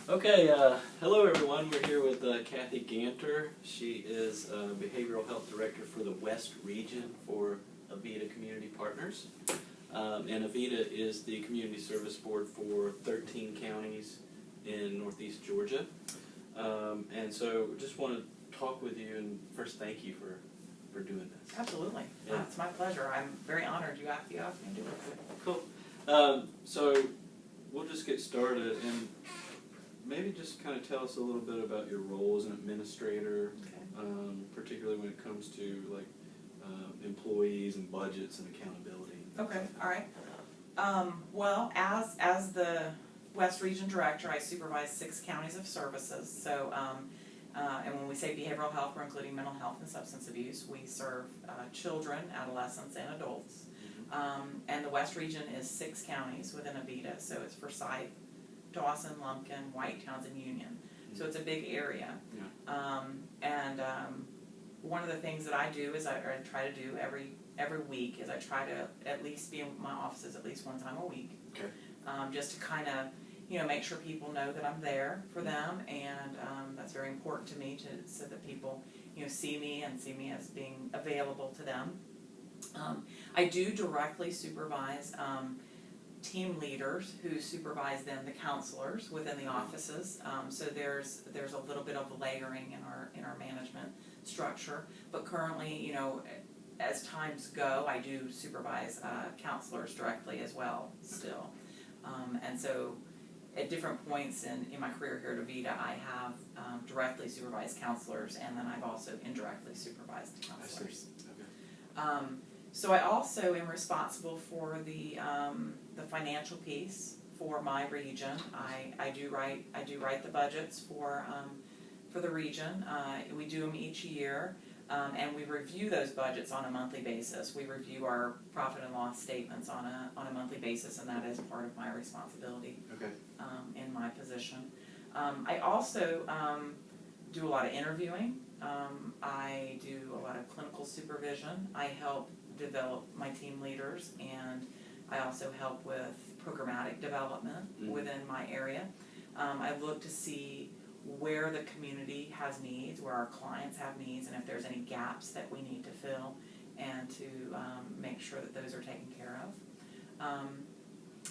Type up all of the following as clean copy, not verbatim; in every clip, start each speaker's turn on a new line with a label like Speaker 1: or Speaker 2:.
Speaker 1: Okay, hello everyone. We're here with Kathy Ganter. She is Behavioral Health Director for the West Region for Avita Community Partners. And Avita is the Community Service Board for 13 counties in Northeast Georgia. And so just want to talk with you and first thank you for doing this.
Speaker 2: Absolutely.
Speaker 1: Yeah.
Speaker 2: It's my pleasure. I'm very honored you asked me to do it.
Speaker 1: Cool. So we'll just get started and maybe just kind of tell us a little bit about your role as an administrator,
Speaker 2: Okay.
Speaker 1: Particularly when it comes to like employees and budgets and accountability.
Speaker 2: Okay. All right. Well, as the West Region Director, I supervise 6 counties of services. So, and when we say behavioral health, we're including mental health and substance abuse. We serve children, adolescents, and adults. And the West Region is 6 counties within Avita. So it's Forsyth, Dawson, Lumpkin, White, Townsend, Union. So it's a big area.
Speaker 1: Yeah.
Speaker 2: One of the things that I do is I try to do every week is I try to at least be in my offices at least one time a week.
Speaker 1: Okay.
Speaker 2: Just to kind of make sure people know that I'm there for them, and that's very important to me so that people see me and see me as being available to them. I do directly supervise team leaders who supervise then the counselors within the offices. So there's a little bit of layering in our management structure. But currently, as times go, I do supervise counselors directly as well still. And so at different points in my career here at Avita, I have directly supervised counselors, and then I've also indirectly supervised counselors.
Speaker 1: Okay.
Speaker 2: So I also am responsible for the financial piece for my region. I do write the budgets for the region. We do them each year, and we review those budgets on a monthly basis. We review our profit and loss statements on a monthly basis, and that is part of my responsibility.
Speaker 1: Okay.
Speaker 2: In my position. I also do a lot of interviewing. I do a lot of clinical supervision. I help develop my team leaders, and I also help with programmatic development within my area. I look to see where the community has needs, where our clients have needs, and if there's any gaps that we need to fill, and to make sure that those are taken care of.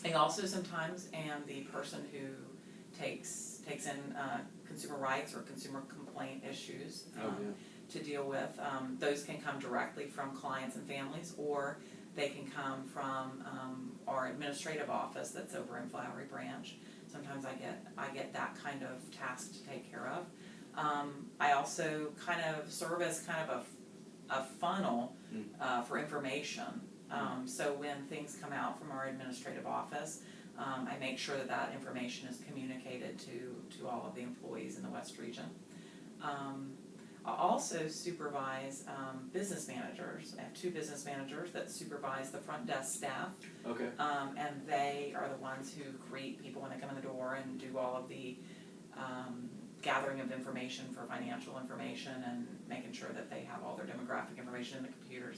Speaker 2: I also sometimes am the person who takes in consumer rights or consumer complaint issues to deal with. Those can come directly from clients and families, or they can come from our administrative office that's over in Flowery Branch. Sometimes I get that kind of task to take care of. I also kind of serve as kind of a funnel for information. So when things come out from our administrative office, I make sure that information is communicated to all of the employees in the West Region. I also supervise business managers. I have 2 business managers that supervise the front desk staff.
Speaker 1: Okay.
Speaker 2: And they are the ones who greet people when they come in the door and do all of the gathering of information for financial information and making sure that they have all their demographic information in the computers.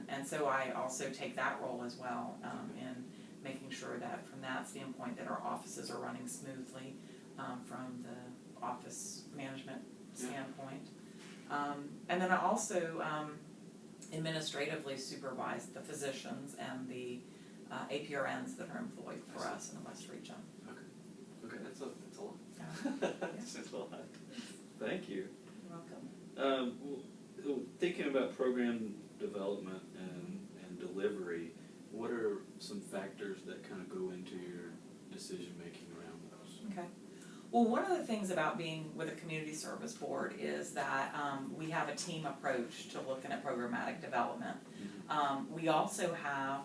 Speaker 2: And so I also take that role as well in making sure that from that standpoint that our offices are running smoothly from the office management standpoint. And then I also administratively supervise the physicians and the APRNs that are employed for us in the West Region.
Speaker 1: Okay, that's a lot. That's a lot. Thank you.
Speaker 2: You're welcome.
Speaker 1: Thinking about program development and delivery, what are some factors that kind of go into your decision making around those?
Speaker 2: Okay. Well, one of the things about being with a community service board is that we have a team approach to looking at programmatic development. We also have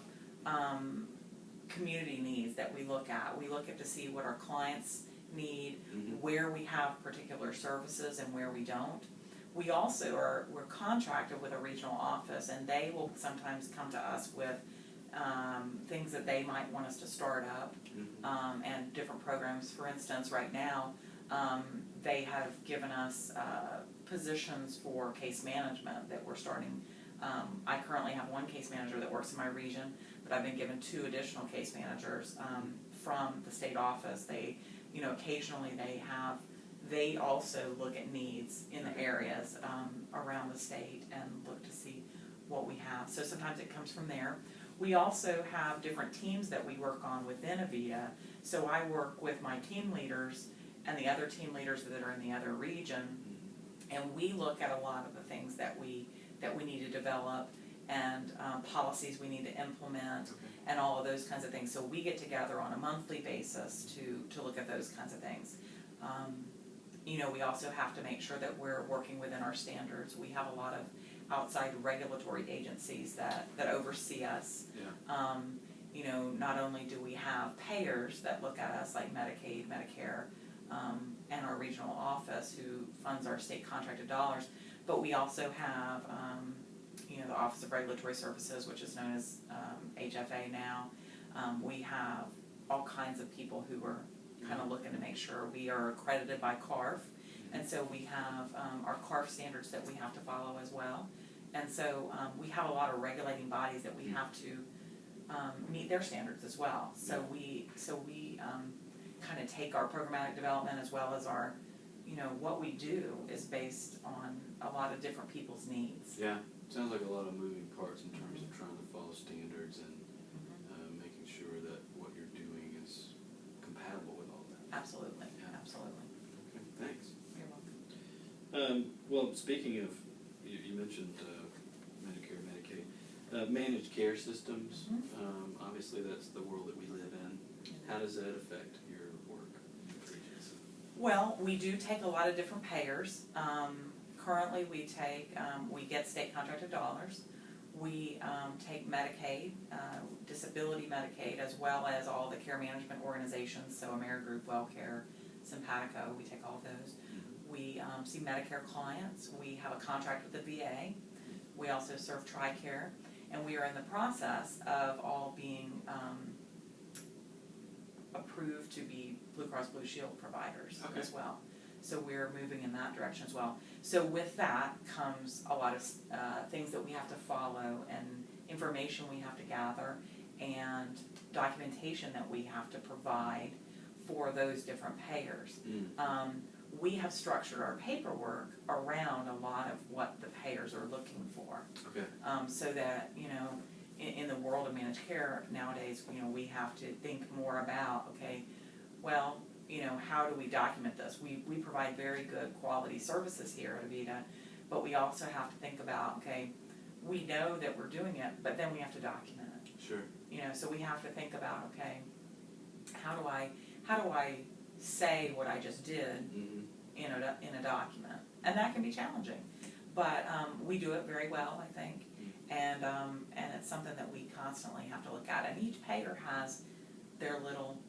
Speaker 2: community needs that we look at. We look at to see what our clients need, where we have particular services and where we don't. We also we're contracted with a regional office, and they will sometimes come to us with things that they might want us to start up, and different programs. For instance, right now, they have given us positions for case management that we're starting. I currently have 1 case manager that works in my region, but I've been given 2 additional case managers from the state office. They, occasionally they also look at needs in the areas around the state and look to see what we have. So sometimes it comes from there. We also have different teams that we work on within Avita. So I work with my team leaders and the other team leaders that are in the other region, and we look at a lot of the things that we need to develop and policies we need to implement, and all of those kinds of things. So we get together on a monthly basis to look at those kinds of things. We also have to make sure that we're working within our standards. We have a lot of outside regulatory agencies that oversee us.
Speaker 1: Yeah.
Speaker 2: Not only do we have payers that look at us, like Medicaid, Medicare, and our regional office who funds our state contracted dollars, but we also have the Office of Regulatory Services, which is known as HFA now. We have all kinds of people who are kind of looking to make sure we are accredited by CARF, and so we have our CARF standards that we have to follow as well. And so we have a lot of regulating bodies that we have to meet their standards as well. So we kind of take our programmatic development as well as our, what we do is based on a lot of different people's needs.
Speaker 1: Yeah, sounds like a lot of moving parts in terms of trying to follow standards and making sure that what you're doing is compatible with all that.
Speaker 2: Absolutely,
Speaker 1: Yeah.
Speaker 2: Absolutely.
Speaker 1: Okay, thanks.
Speaker 2: You're welcome.
Speaker 1: Well, speaking of, you mentioned Medicare, Medicaid, managed care systems. Obviously, that's the world that we live in. How does that affect your work with agency?
Speaker 2: Well, we do take a lot of different payers. Currently, we get state contracted dollars. We take Medicaid, disability Medicaid, as well as all the care management organizations, so AmeriGroup, WellCare, Simpatico, we take all of those. We see Medicare clients. We have a contract with the VA. We also serve TRICARE, and we are in the process of all being approved to be Blue Cross Blue Shield providers as well. So we're moving in that direction as well. So with that comes a lot of things that we have to follow and information we have to gather and documentation that we have to provide for those different payers. We have structured our paperwork around a lot of what the payers are looking for. So that, in the world of managed care nowadays, we have to think more about, how do we document this? We provide very good quality services here at Avita, but we also have to think about, we know that we're doing it, but then we have to document it.
Speaker 1: Sure.
Speaker 2: So we have to think about, how do I say what I just did in a document? And that can be challenging, but we do it very well, I think, and it's something that we constantly have to look at. And each payer has their little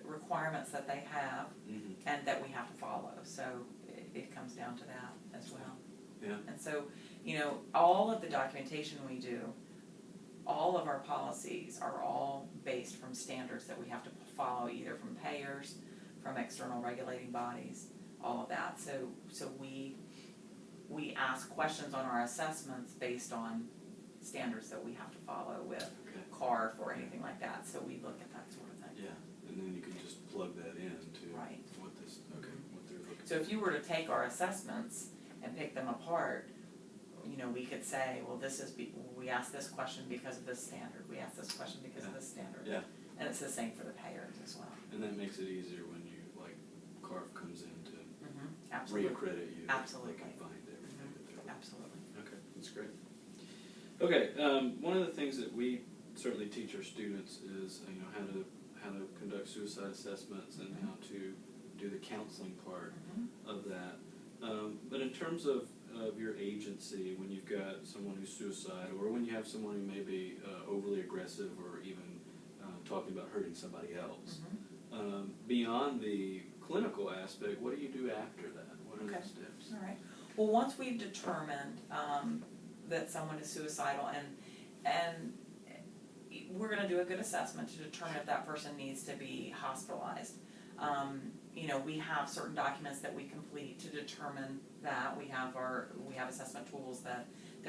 Speaker 2: requirements that they have and that we have to follow. So it comes down to that as well.
Speaker 1: Yeah.
Speaker 2: And so, all of the documentation we do, all of our policies are all based from standards that we have to follow, either from payers, from external regulating bodies, all of that. So we ask questions on our assessments based on standards that we have to follow with CARF or anything like that. So we look at that sort of thing.
Speaker 1: Yeah, and then you can just plug that into what this, what they're looking for.
Speaker 2: So if you were to take our assessments and pick them apart, we could say, well, we asked this question because of this standard. We asked this question because of this standard.
Speaker 1: Yeah.
Speaker 2: And it's the same for the payers as well.
Speaker 1: And that makes it easier when you, CARF comes in to
Speaker 2: Absolutely.
Speaker 1: reaccredit you.
Speaker 2: Absolutely.
Speaker 1: They can find everything that they're looking.
Speaker 2: Absolutely.
Speaker 1: Okay, that's great. Okay, one of the things that we certainly teach our students is, how to conduct suicide assessments and how to do the counseling part of that. But in terms of your agency, when you've got someone who's suicidal, or when you have someone who may be overly aggressive or even talking about hurting somebody else, beyond the clinical aspect, what do you do after that? What are the steps?
Speaker 2: All right. Well, once we've determined that someone is suicidal, and we're going to do a good assessment to determine if that person needs to be hospitalized. We have certain documents that we complete to determine that. We have assessment tools that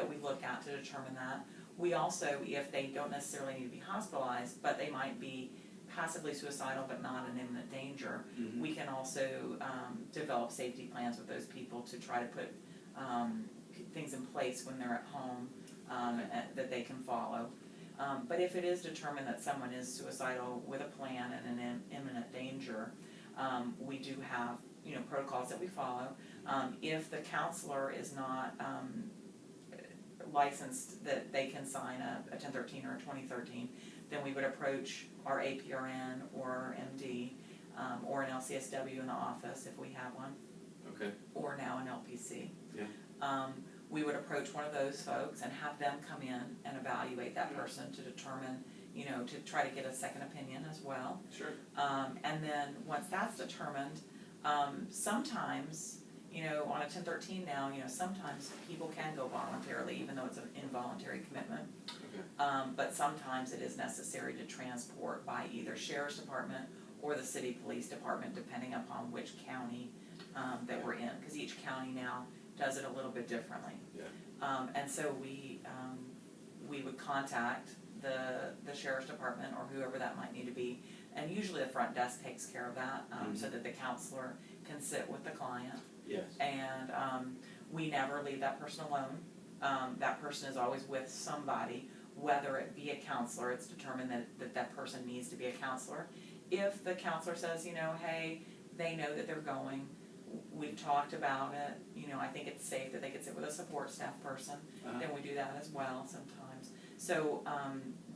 Speaker 2: we look at to determine that. We also, if they don't necessarily need to be hospitalized, but they might be passively suicidal but not an imminent danger,
Speaker 1: Mhm.
Speaker 2: we can also develop safety plans with those people to try to put things in place when they're at home that they can follow. But if it is determined that someone is suicidal with a plan and an imminent danger, we do have protocols that we follow. If the counselor is not licensed that they can sign a 1013 or a 2013, then we would approach our APRN or our MD or an LCSW in the office if we have one.
Speaker 1: Okay.
Speaker 2: Or now an LPC.
Speaker 1: Yeah.
Speaker 2: We would approach one of those folks and have them come in and evaluate that person to determine, to try to get a second opinion as well.
Speaker 1: Sure.
Speaker 2: And then once that's determined, sometimes, on a 1013 now, sometimes people can go voluntarily, even though it's an involuntary commitment.
Speaker 1: Okay.
Speaker 2: But sometimes it is necessary to transport by either Sheriff's Department or the City Police Department, depending upon which county that we're in, because each county now does it a little bit differently.
Speaker 1: Yeah.
Speaker 2: And so we would contact the Sheriff's Department or whoever that might need to be, and usually the front desk takes care of that, so that the counselor can sit with the client.
Speaker 1: Yes.
Speaker 2: And we never leave that person alone. That person is always with somebody, whether it be a counselor. It's determined that person needs to be a counselor. If the counselor says, hey, they know that they're going, we've talked about it, I think it's safe that they could sit with a support staff person, then we do that as well sometimes. So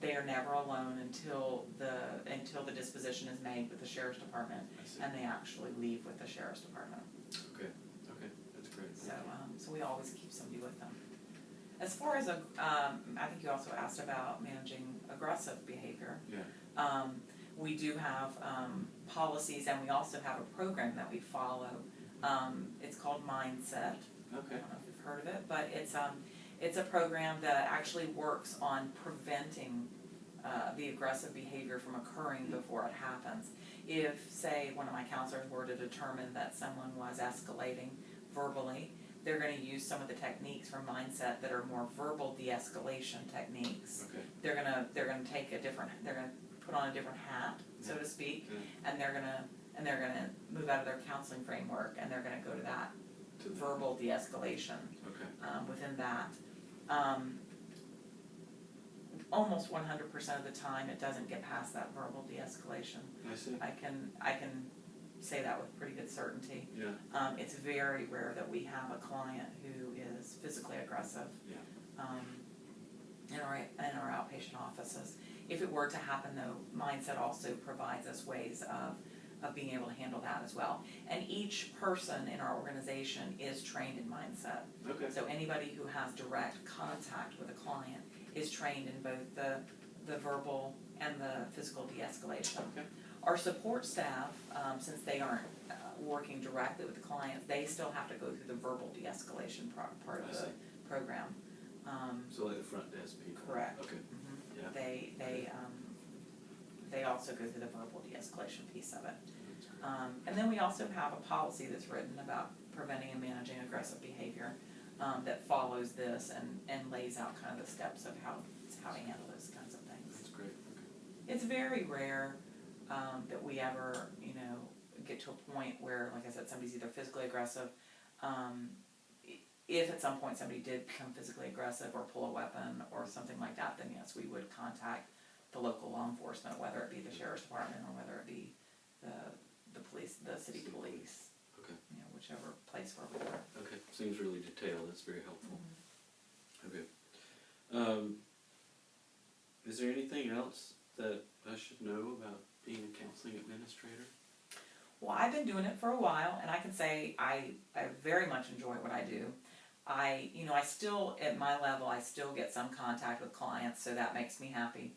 Speaker 2: they are never alone until the disposition is made with the Sheriff's Department, and they actually leave with the Sheriff's Department.
Speaker 1: Okay, that's great.
Speaker 2: So we always keep somebody with them. As far as I think you also asked about managing aggressive behavior.
Speaker 1: Yeah.
Speaker 2: We do have policies, and we also have a program that we follow. It's called Mindset.
Speaker 1: Okay.
Speaker 2: I don't know if you've heard of it, but it's a program that actually works on preventing the aggressive behavior from occurring before it happens. If, say, one of my counselors were to determine that someone was escalating verbally, they're going to use some of the techniques from Mindset that are more verbal de-escalation techniques.
Speaker 1: Okay.
Speaker 2: They're going to put on a different hat, so to speak, and they're going to move out of their counseling framework, and they're going to go to that verbal de-escalation.
Speaker 1: Okay.
Speaker 2: Within that. Almost 100% of the time, it doesn't get past that verbal de-escalation.
Speaker 1: I see.
Speaker 2: I can say that with pretty good certainty.
Speaker 1: Yeah.
Speaker 2: It's very rare that we have a client who is physically aggressive.
Speaker 1: Yeah.
Speaker 2: In our outpatient offices. If it were to happen, though, Mindset also provides us ways of being able to handle that as well. And each person in our organization is trained in Mindset.
Speaker 1: Okay.
Speaker 2: So anybody who has direct contact with a client is trained in both the verbal and the physical de-escalation.
Speaker 1: Okay.
Speaker 2: Our support staff, since they aren't working directly with the clients, they still have to go through the verbal de-escalation part of the program.
Speaker 1: So like the front desk people.
Speaker 2: Correct.
Speaker 1: Okay.
Speaker 2: Mm-hmm.
Speaker 1: Yeah.
Speaker 2: They also go through the verbal de-escalation piece of it. And then we also have a policy that's written about preventing and managing aggressive behavior that follows this and lays out kind of the steps of how to handle those kinds of things.
Speaker 1: That's great. Okay.
Speaker 2: It's very rare that we ever, get to a point where, like I said, somebody's either physically aggressive. If at some point somebody did become physically aggressive or pull a weapon or something like that, then yes, we would contact the local law enforcement, whether it be the Sheriff's Department or whether it be the police, the city police.
Speaker 1: Okay.
Speaker 2: Whichever place where we are.
Speaker 1: Okay. Seems really detailed. That's very helpful.
Speaker 2: Mm-hmm.
Speaker 1: Okay. Is there anything else that I should know about being a counseling administrator?
Speaker 2: Well, I've been doing it for a while, and I can say I very much enjoy what I do. I still, at my level, I still get some contact with clients, so that makes me happy.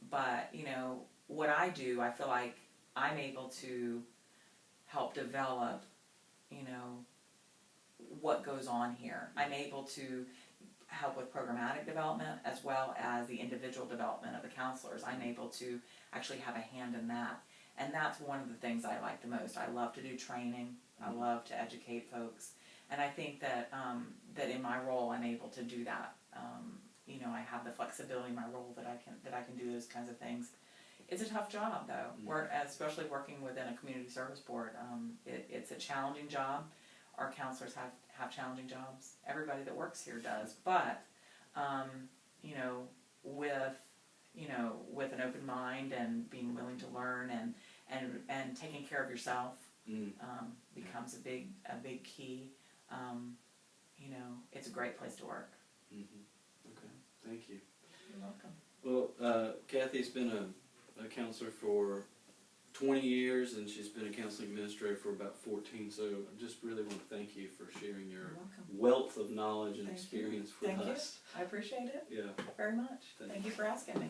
Speaker 2: But, what I do, I feel like I'm able to help develop, what goes on here. I'm able to help with programmatic development as well as the individual development of the counselors. I'm able to actually have a hand in that. And that's one of the things I like the most. I love to do training. I love to educate folks. And I think that that in my role I'm able to do that. I have the flexibility in my role that I can do those kinds of things. It's a tough job though, especially working within a community service board. It's a challenging job. Our counselors have challenging jobs. Everybody that works here does, but you know, with an open mind and being willing to learn and taking care of yourself becomes a big key. You know, it's a great place to work.
Speaker 1: Okay, thank you.
Speaker 2: You're welcome.
Speaker 1: Well, Kathy's been a counselor for 20 years, and she's been a counseling administrator for about 14, so I just really want to thank you for sharing your wealth of knowledge and experience with us.
Speaker 2: Thank you. I appreciate it
Speaker 1: Yeah.
Speaker 2: very much. Thank you for asking me.